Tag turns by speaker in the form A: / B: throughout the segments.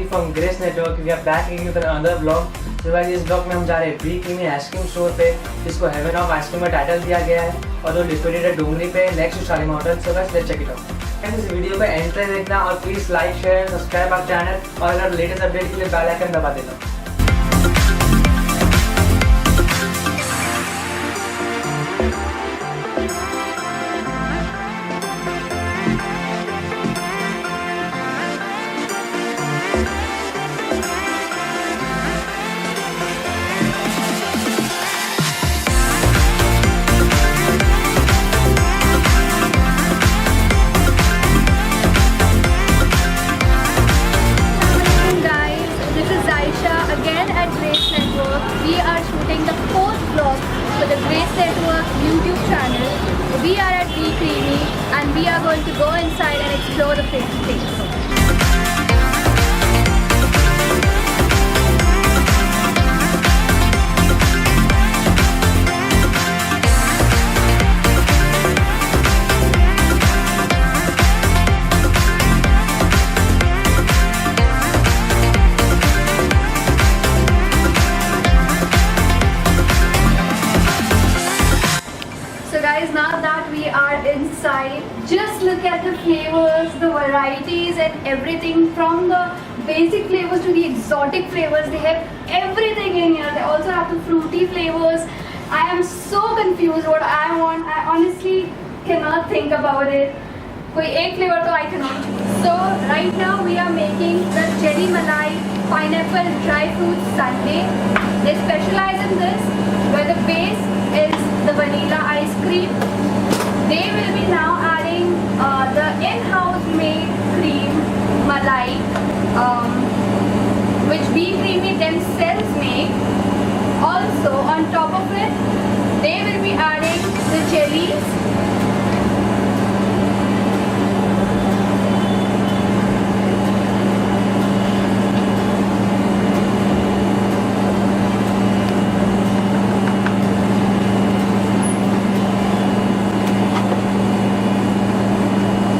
A: team from Grace Network. We are back again with another vlog. So guys, इस vlog में हम जा रहे हैं बी क्रीमी आइसक्रीम स्टोर पे, जिसको हेवन ऑफ आइसक्रीम का टाइटल दिया गया है और वो लिक्विडेड है डोंगरी पे next to Shalimar hotel. So guys let's check it out. इस वीडियो को एंड तक देखना और please like share and subscribe our channel और अगर लेटेस्ट अपडेट के लिए बेल आइकन दबा देना.
B: We are shooting the 4th vlog for the Grace Network YouTube channel. We are at Be Creamy and we are going to go inside and explore the place. So guys, now that we are inside, just look at the flavors, the varieties and everything, from the basic flavors to the exotic flavors. They have everything in here. They also have the fruity flavors. I am so confused what I want. I honestly cannot think about it. Koi ek flavor to I cannot choose. So right now we are making the Jelly Malai Pineapple Dry Fruit Sundae. They specialize in this, where the base is the vanilla ice cream. They will be now adding the in-house made cream malai, which Be Creamy themselves make. Also on top of it, they will be adding the jellies.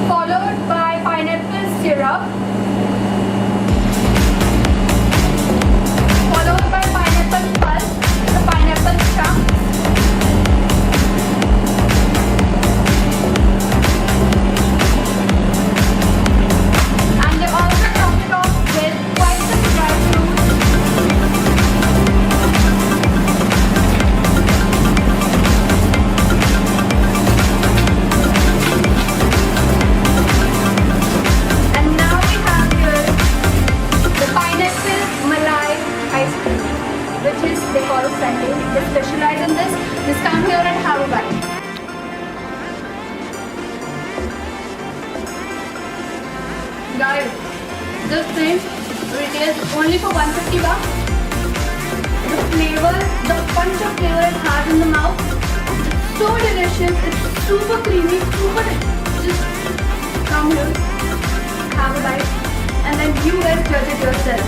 B: Followed by pineapple pulp, the pineapple chunks, and they also top it off with quite some dry fruits. And now we have here the pineapple malai ice cream, which is they call it sundae. They specialize in this. Just come here and have a bite. Guys, this thing retails only for 150 bucks. The flavor, the punch of flavor it has in the mouth, it's so delicious. It's super creamy, super. Just come here, have a bite, and then you guys judge it yourself.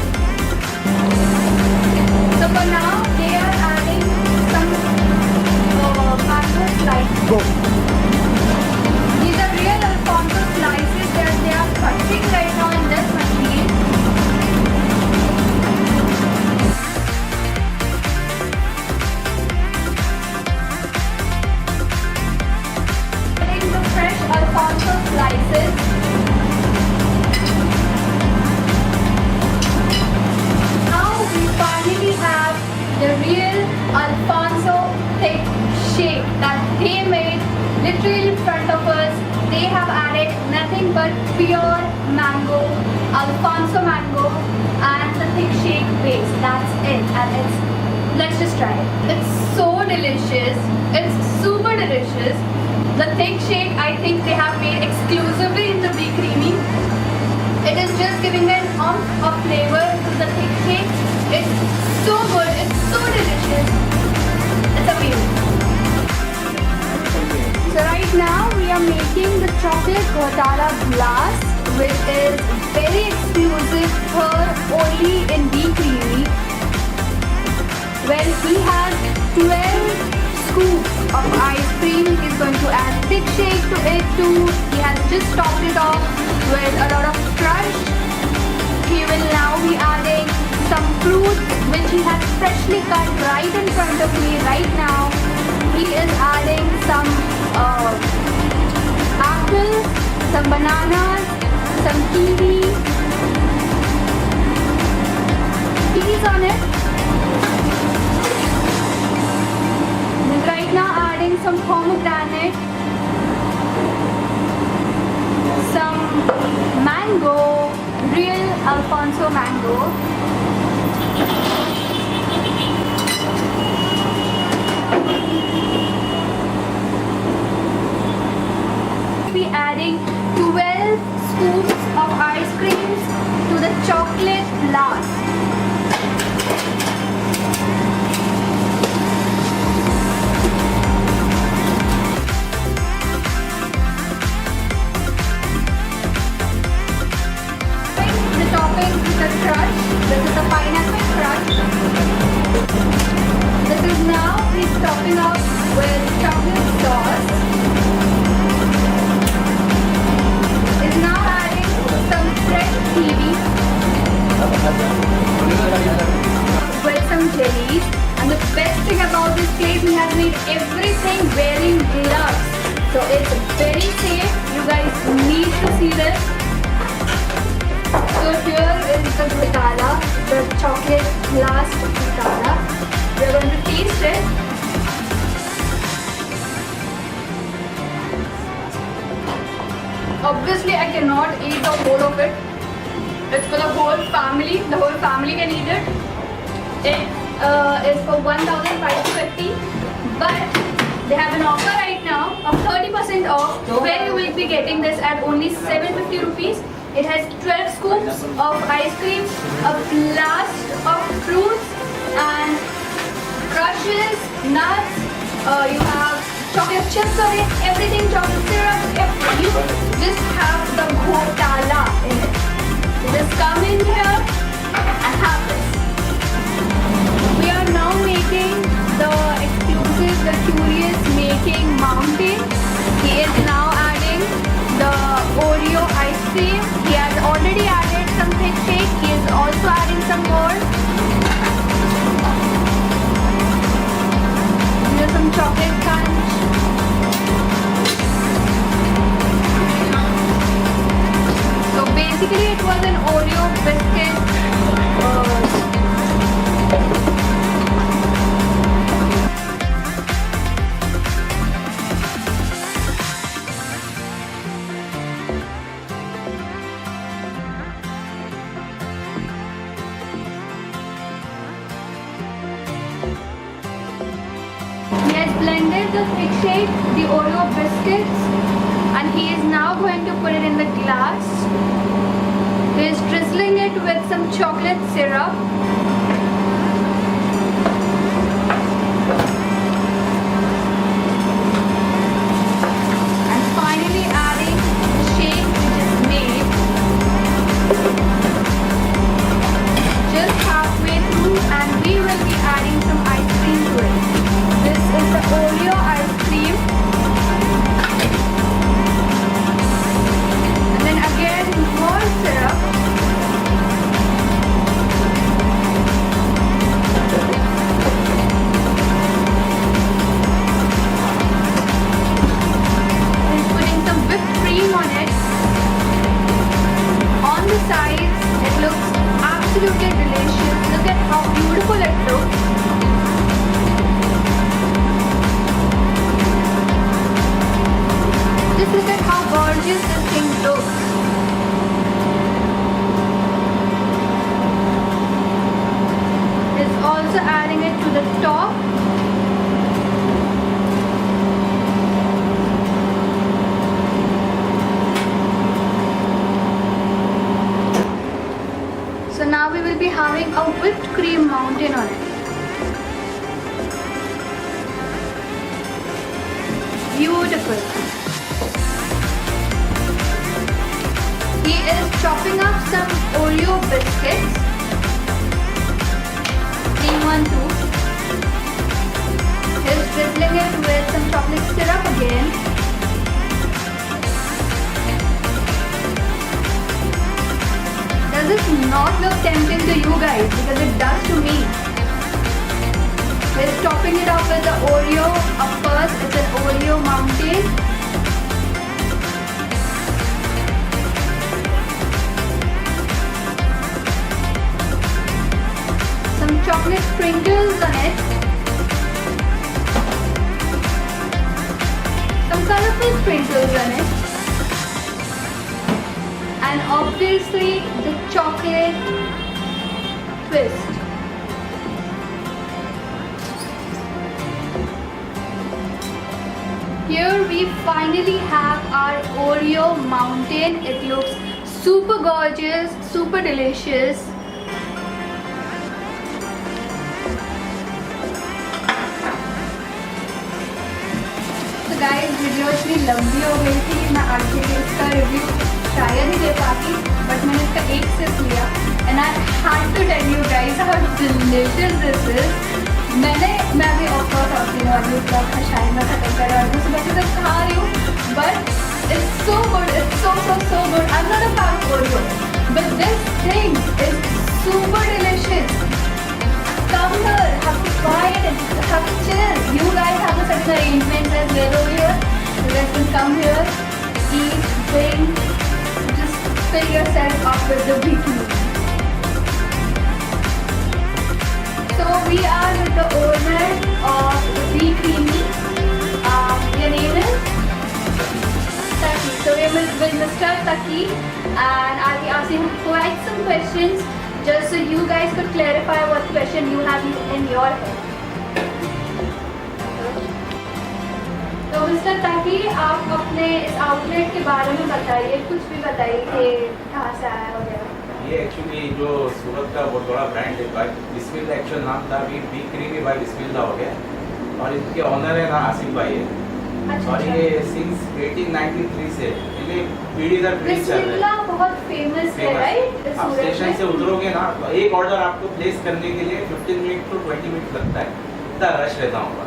B: So for now, they are adding some mango slices. These are real Alfonso slices that they are cutting right now in this machine. Adding the fresh Alfonso slices. Finally have the real Alfonso thick shake that they made literally in front of us. They have added nothing but pure mango, Alfonso mango, and the thick shake base. That's it, and let's just try it. It's so delicious. It's super delicious. The thick shake, I think they have made exclusively in the Be Creamy. It is just giving an oomph of flavor to the thick shake. It's so good, it's so delicious. It's amazing. So right now we are making the chocolate Ghodala Blast, which is very exclusive for only in Be Creamy. Well, he has 12 scoops of ice cream. He's going to add thick shake to it too. He has just topped it off with a lot of crushed he will now be adding some fruit which he has freshly cut right in front of me right now. He is adding some apples, some bananas, some kiwi. He's on it. He's right now adding some pomegranate, some mango, real Alfonso mango. Be adding 12 scoops of ice creams to the chocolate blast. The topping is the crush. This is the pineapple crush. This is now he's topping up with chocolate sauce. Is now adding some fresh kiwi with some jellies. And the best thing about this place, he has made everything wearing gloves. So it's very safe. You guys need to see this. So here is the gutala, the chocolate blast gutala. We are going to taste it. Obviously, I cannot eat the whole of it. It's for the whole family. The whole family can eat it. It is for 1,550, but they have an offer right now of 30% off, where you will be getting this at only 750 rupees. It has 12 scoops of ice cream, a blast of fruits and crushes, nuts. You have chocolate chips on it, everything, chocolate syrup. You just have the gotala in it. So just come in here and have this. We are now making the exclusive, the Curious Making Mountain. He is now adding the Oreo ice cream. He has already added some thick shake. He is also adding some more. Here's some chocolate punch. So basically it was an Oreo biscuit. He has blended the thick shake, the Oreo biscuits, and he is now going to put it in the glass. He is drizzling it with some chocolate syrup. And finally adding the shake which is made. Just halfway through, and we will be adding some ice cream to it. This is the Oreo ice cream. And then again more syrup. And putting some whipped cream on it. On the sides, it looks absolutely delicious. Look at how beautiful it looks. Just look at how gorgeous this thing looks. It's also adding it to the top. So now we will be having a whipped cream mountain on it. Beautiful. He is chopping up some Oreo biscuits. 3, 1, 2. He's drizzling it with some chocolate syrup again. Does this might not look tempting to you guys because it does to me. We're topping it off with the Oreo. Of course, it's an Oreo mountain. Some chocolate sprinkles on it. Some colorful sprinkles on it. And obviously the chocolate twist. Here we finally have our Oreo mountain. It looks super gorgeous, super delicious. So guys, video इतनी लंबी हो गई थी, मैं आगे इसका review शायद ही दे पाती, बट मैंने इसका एक सिप लिया and I had to tell you guys how delicious this is. मैं भी ऑफकोर्स अपनी वाली ब्लॉग का शायद मैं खत्म कर रहा हूँ, सुबह से तक खा रही हूँ, but it's so good, it's so good. I am not a fan of Oreo, but this thing is super delicious. Come here, have to try it and have to chill. You guys have to set the arrangements as well over here. You guys can come here, eat, drink, just fill yourself up with the bikini. So we are with the owner of the Bee Creamy. Your name is? Taki. So we are with Mr. Taki and I'll be asking him quite some questions just so you guys could clarify what question you have in your head. तो mister ताकि आप अपने इस outlet के बारे में बताइए, कुछ भी बताइए कि कहाँ से आया वगैरह.
C: ये एक्चुअली जो सूरत का बहुत बड़ा ब्रांड है भाई बिस्मिल्लाह, एक्चुअल नाम था अभी बी क्रीमी भाई बिस्मिल्लाह हो गया और इनके ऑनर है ना आसिफ भाई है. और ये सिंस 1893 से ये पीढ़ी दर पीढ़ी चल रहा
B: बिस्मिल्लाह बहुत फेमस है राइट.
C: आप स्टेशन से उतरोगे ना तो एक ऑर्डर आपको प्लेस करने के लिए 15 मिनट to 20 मिनट लगता है, इतना रश रहता होगा.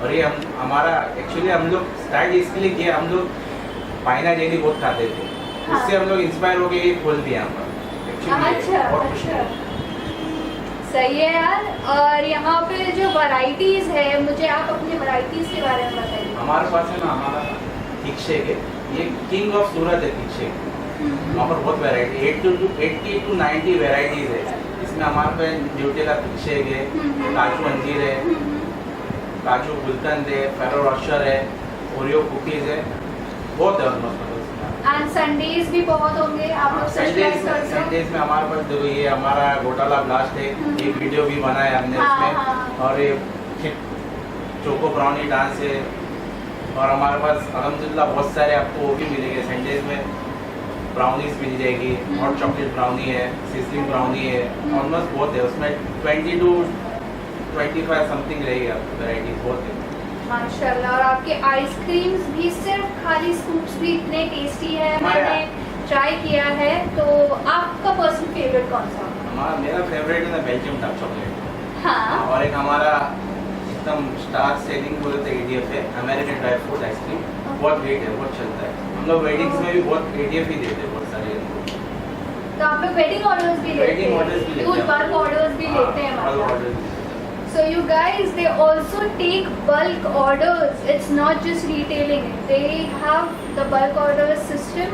C: और ये हमारा एक्चुअली हम लोग स्टार्ट इसके लिए किया, हम लोग पाइना जेली बहुत खाते थे, उससे हम लोग इंस्पायर हो गए ये खोल दिया हम लोग.
B: अच्छा. सही है यार. और यहाँ पे जो वैरायटीज है, मुझे आप अपनी वैरायटीज के बारे में बताइए.
C: हमारे पास है ना हमारा थिक शेक है, ये किंग ऑफ सूरत है थिक शेक. वहाँ पर बहुत वैरायटी 80 to 90 वेराइटीज है. इसमें हमारे पास न्यूटेला थिक शेक है, काजू अंजीर है, काजू गुलकंद है, फेरो रोशर है, ओरियो कुकीज है, बहुत है ऑलमोस्ट.
B: एंड संडेज भी बहुत होंगे आप लोग सब्सक्राइब करते हो.
C: संडेज में हमारे पास देखो ये हमारा घोटाला ब्लास्ट है, ये वीडियो भी बनाया हमने उसमें. और ये चोको ब्राउनी डांस है. और हमारे पास अल्हम्दुलिल्लाह बहुत सारे आपको वो भी मिलेंगे संडेज में. ब्राउनीज मिल जाएगी, हॉट चॉकलेट ब्राउनी है, सिजलिंग ब्राउनी है, ऑलमोस्ट बहुत है. उसमें 20 to 25 समथिंग रहेगी आपको वैराइटीज बहुत है
B: माशाल्लाह. और आपके आइसक्रीम्स भी सिर्फ खाली स्कूप्स भी इतने टेस्टी है, मैंने ट्राई किया है. तो आपका पर्सनल फेवरेट कौन सा?
C: मेरा फेवरेट है ना बेल्जियम डार्क चॉकलेट.
B: हाँ.
C: और एक हमारा एकदम स्टार सेलिंग बोले तो ADF है, अमेरिकन ड्राई फ्रूट आइसक्रीम. बहुत ग्रेट है, बहुत चलता है. हम लोग वेडिंग्स में भी बहुत ADF ही देते हैं बहुत सारे.
B: तो आप लोग वेडिंग ऑर्डर्स भी लेते हैं, कुछ बल्क ऑर्डर्स भी लेते हैं मतलब. So you guys, they also take bulk orders. It's not just retailing. They have the bulk order system.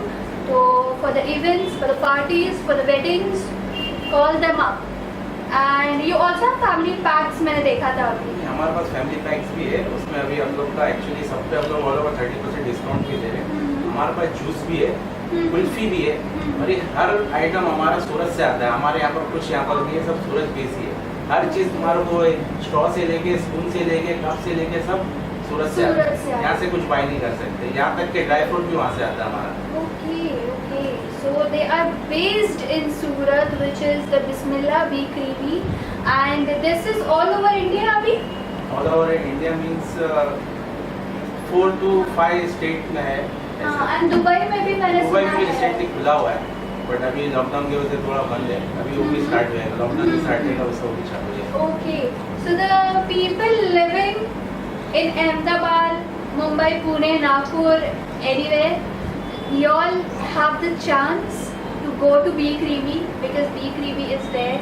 B: So for the events, for the parties, for the weddings, call them up. And you also have family packs. मैंने देखा था अभी.
C: हमारे पास family PACS भी है. उसमें अभी हम लोग का एक्चुअली सब पे हम लोग ऑल ओवर 30% डिस्काउंट भी दे रहे हैं. हमारे पास जूस भी है, कुल्फी भी है. और ये हर आइटम हमारा सूरत से आता है. हमारे यहाँ पर कुछ यहाँ पर भी है, सब सूरत बेस ही है. हर चीज़ तुम्हारे को स्ट्रॉ से लेके स्पून से लेके कप से लेके सब सूरत से आता है. यहाँ से कुछ बाय नहीं कर सकते. यहाँ तक के ड्राई फ्रूट भी वहाँ से आता है हमारा.
B: Okay. So they are based in Surat, which is the Bismillah Bee Creamy, and this is all over India, Abhi?
C: All over India means 4 to 5 state में है.
B: and Dubai में भी मैंने
C: दुबई
B: सुना
C: में
B: है.
C: रिसेंटली खुला हुआ है, बट अभी लॉकडाउन की वजह से थोड़ा बंद है. अभी वो भी स्टार्ट हुआ है, लॉकडाउन भी स्टार्ट होगा उसका वो भी चालू है.
B: Okay, so the people living in Ahmedabad, Mumbai, Pune, Nagpur, anywhere, you all have the chance to go to Be Creamy because Be Creamy is there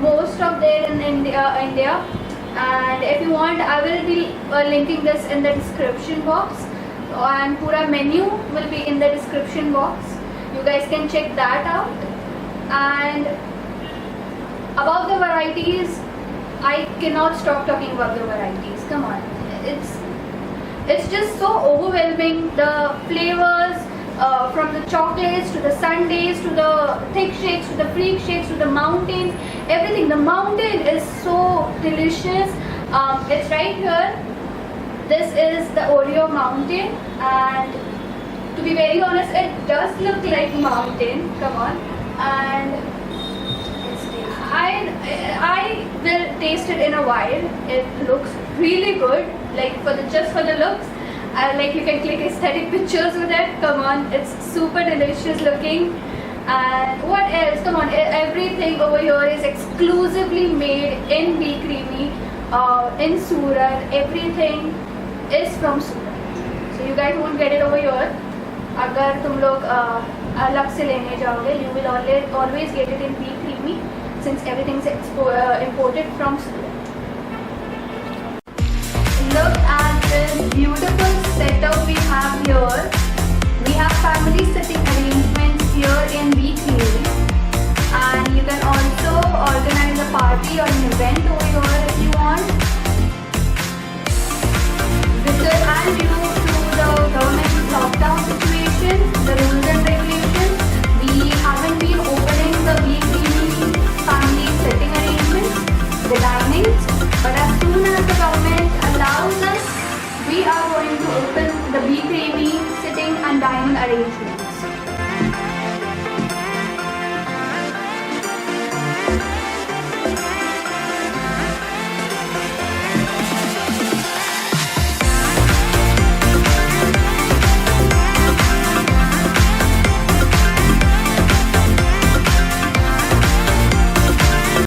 B: most of there in India. And if you want, I will be linking this in the description box, and pura menu will be in the description box. You guys can check that out. And about the varieties, I cannot stop talking about the varieties. Come on, it's just so overwhelming. The flavors, from the chocolates to the sundaes to the thick shakes to the freak shakes to the mountains, everything. The mountain is so delicious. It's right here. This is the Oreo mountain, and to be very honest, it does look like mountain. Come on. And I will taste it in a while. It looks really good, like just for the looks. Like you can click aesthetic pictures with it. Come on, it's super delicious looking. And what else? Come on, everything over here is exclusively made in Be Creamy in Surat. Everything is from Surat, so you guys won't get it over here. अगर तुम लोग अलग से लेने जाओगे, you will always get it in Be Creamy, since everything is imported from Surat. Look at this beautiful setup we have here. We have family sitting arrangements here in Be Creamy, and you can also organize a party or an event over here if you want. And you